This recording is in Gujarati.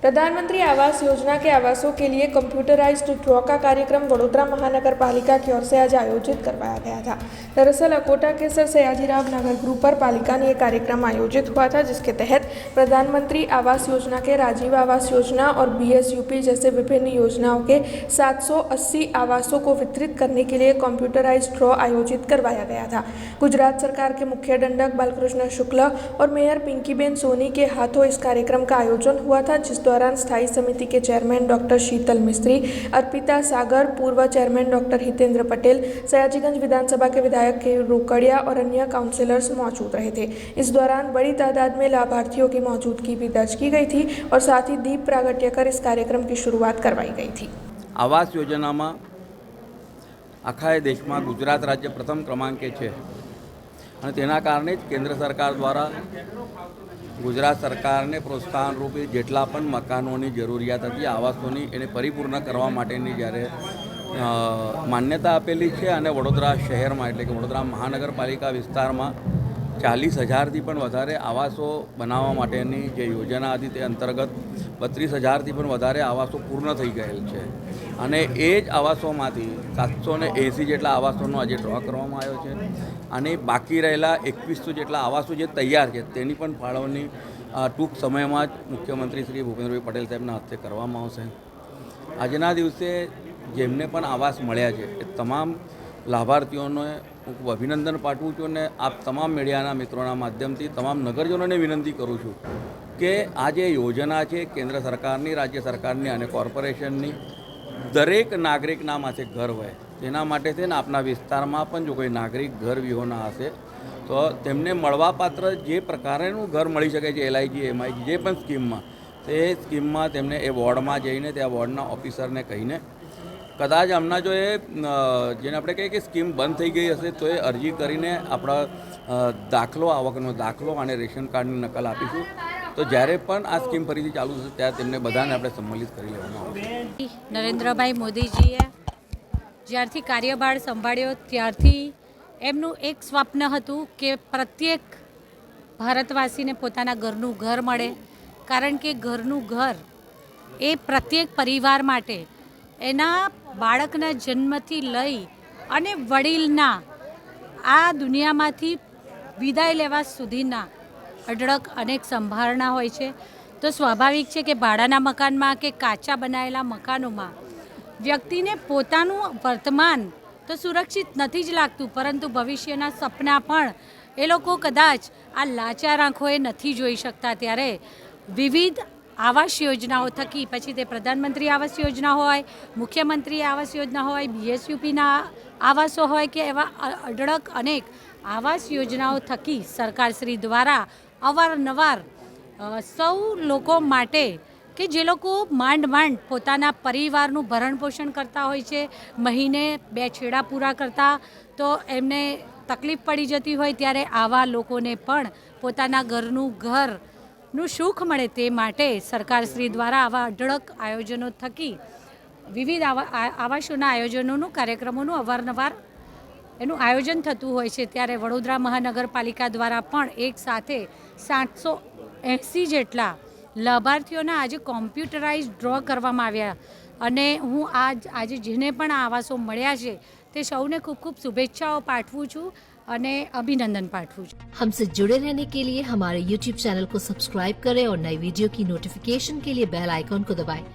प्रधानमंत्री आवास योजना के आवासों के लिए कंप्यूटराइज्ड ड्रॉ का कार्यक्रम वडोदरा महानगर पालिका की ओर से आज आयोजित करवाया गया था। दरअसल अकोटा के सर सयाजीराव नगर ग्रुप पर पालिका ने यह कार्यक्रम आयोजित हुआ था, जिसके तहत प्रधानमंत्री आवास योजना के राजीव आवास योजना और BSUP जैसे विभिन्न योजनाओं के 780 आवासों को वितरित करने के लिए कंप्यूटराइज्ड ड्रॉ आयोजित करवाया गया था। गुजरात सरकार के मुख्य दंडक बालकृष्ण शुक्ल और मेयर पिंकीबेन सोनी के हाथों इस कार्यक्रम का आयोजन हुआ था, जिस दौरान स्थायी समिति के चेयरमैन डॉक्टर शीतल मिस्त्री, अर्पिता सागर, पूर्व चेयरमैन डॉक्टर हितेंद्र पटेल, सयाजीगंज विधानसभा के विधायक के रोकड़िया और अन्य काउंसिलर्स मौजूद रहे थे। इस दौरान बड़ी तादाद में लाभार्थियों की मौजूदगी भी दर्ज की गई थी और साथ ही दीप प्रागट्य कर इस कार्यक्रम की शुरुआत करवाई गई थी। आवास योजना में आखा देश में गुजरात राज्य प्रथम क्रमांके छे અને તેના કારણે જ કેન્દ્ર સરકાર દ્વારા ગુજરાત સરકારને પ્રોત્સાહન રૂપે જેટલા પણ મકાનોની જરૂરિયાત હતી આવાસોની એને પરિપૂર્ણ કરવા માટેની જ્યારે માન્યતા આપેલી છે અને વડોદરા શહેરમાં એટલે કે વડોદરા મહાનગરપાલિકા વિસ્તારમાં 40,000થી પણ વધારે આવાસો બનાવવા માટેની જે યોજના હતી તે અંતર્ગત 32,000થી પણ વધારે આવાસો પૂર્ણ થઈ ગયેલ છે અને એ જ આવાસોમાંથી 780 જેટલા આવાસોનો આજે ડ્રો કરવામાં આવ્યો છે અને બાકી રહેલા 2100 જેટલા આવાસો જે તૈયાર છે તેની પણ ફાળવણી ટૂંક સમયમાં જ મુખ્યમંત્રી શ્રી ભૂપેન્દ્રભાઈ પટેલ સાહેબના હસ્તે કરવામાં આવશે। આજના દિવસે જેમને પણ આવાસ મળ્યા છે એ તમામ લાભાર્થીઓને હું અભિનંદન પાઠવું છું અને આપ તમામ મીડિયાના મિત્રોના માધ્યમથી તમામ નગરજનોને વિનંતી કરું છું કે આ જે યોજના છે કેન્દ્ર સરકારની, રાજ્ય સરકારની અને કોર્પોરેશનની દરેક નાગરિકના માથે ઘર હોય તેના માટે છે ને આપના વિસ્તારમાં પણ જો કોઈ નાગરિક ઘર વિહોણા હશે તો તેમને મળવાપાત્ર જે પ્રકારનું ઘર મળી શકે છે LIG, MIG જે પણ સ્કીમમાં તે સ્કીમમાં તેમને એ વોર્ડમાં જઈને ત્યાં વોર્ડના ઓફિસરને કહીને કદાચ હમણાં જો એ જેને આપણે કહીએ કે સ્કીમ બંધ થઈ ગઈ હશે તો એ અરજી કરીને આપણા દાખલો, આવકનો દાખલો અને રેશન કાર્ડની નકલ આપીશું તો જ્યારે પણ આ સ્કીમ ફરીથી ચાલુ થશે ત્યારે તેમને બધાને આપણે સંમલિત કરી લેવામાં આવશે। નરેન્દ્રભાઈ મોદીજીએ જ્યારથી કાર્યભાર સંભાળ્યો ત્યારથી એમનું એક સ્વપ્ન હતું કે પ્રત્યેક ભારતવાસીને પોતાના ઘરનું ઘર મળે, કારણ કે ઘરનું ઘર એ પ્રત્યેક પરિવાર માટે એના બાળકના જન્મથી લઈ અને વડીલના આ દુનિયામાંથી વિદાય લેવા સુધીના અઢળક અનેક સંભાળના હોય છે। તો સ્વાભાવિક છે કે ભાડાના મકાનમાં કે કાચા બનાવેલા મકાનોમાં વ્યક્તિને પોતાનું વર્તમાન તો સુરક્ષિત નથી જ લાગતું, પરંતુ ભવિષ્યના સપના પણ એ લોકો કદાચ આ લાચાર આંખોએ નથી જોઈ શકતા। ત્યારે વિવિધ આવાસ યોજનાઓ થકી, પછી તે પ્રધાનમંત્રી આવાસ યોજના હોય, મુખ્યમંત્રી આવાસ યોજના હોય, BSUPના આવાસો હોય કે એવા અઢળક અનેક આવાસ યોજનાઓ થકી સરકારશ્રી દ્વારા અવારનવાર સૌ લોકો માટે કે જે લોકો માંડ પોતાના પરિવારનું ભરણ પોષણ કરતા હોય છે, મહિને 2 છેડા પૂરા કરતા તો એમને તકલીફ પડી જતી હોય, ત્યારે આવા લોકોને પણ પોતાના ઘરનું ઘરનું સુખ મળે તે માટે સરકારશ્રી દ્વારા આવા અઢળક આયોજનો થકી વિવિધ આવાસોના આયોજનોનું કાર્યક્રમોનું અવારનવાર એનું આયોજન થતું હોય છે। ત્યારે વડોદરા મહાનગરપાલિકા દ્વારા પણ એક સાથે 780 જેટલા લાભાર્થીઓના આજે કોમ્પ્યુટરાઇઝ ડ્રો કરવામાં આવ્યા અને હું આજે જેને પણ આ આવાસો મળ્યા છે તે સૌને ખૂબ ખૂબ શુભેચ્છાઓ પાઠવું છું અને अभिनंदन पाठवूँ। हमसे जुड़े रहने के लिए हमारे YouTube चैनल को सब्सक्राइब करें और नई वीडियो की नोटिफिकेशन के लिए बेल आइकॉन को दबाएं।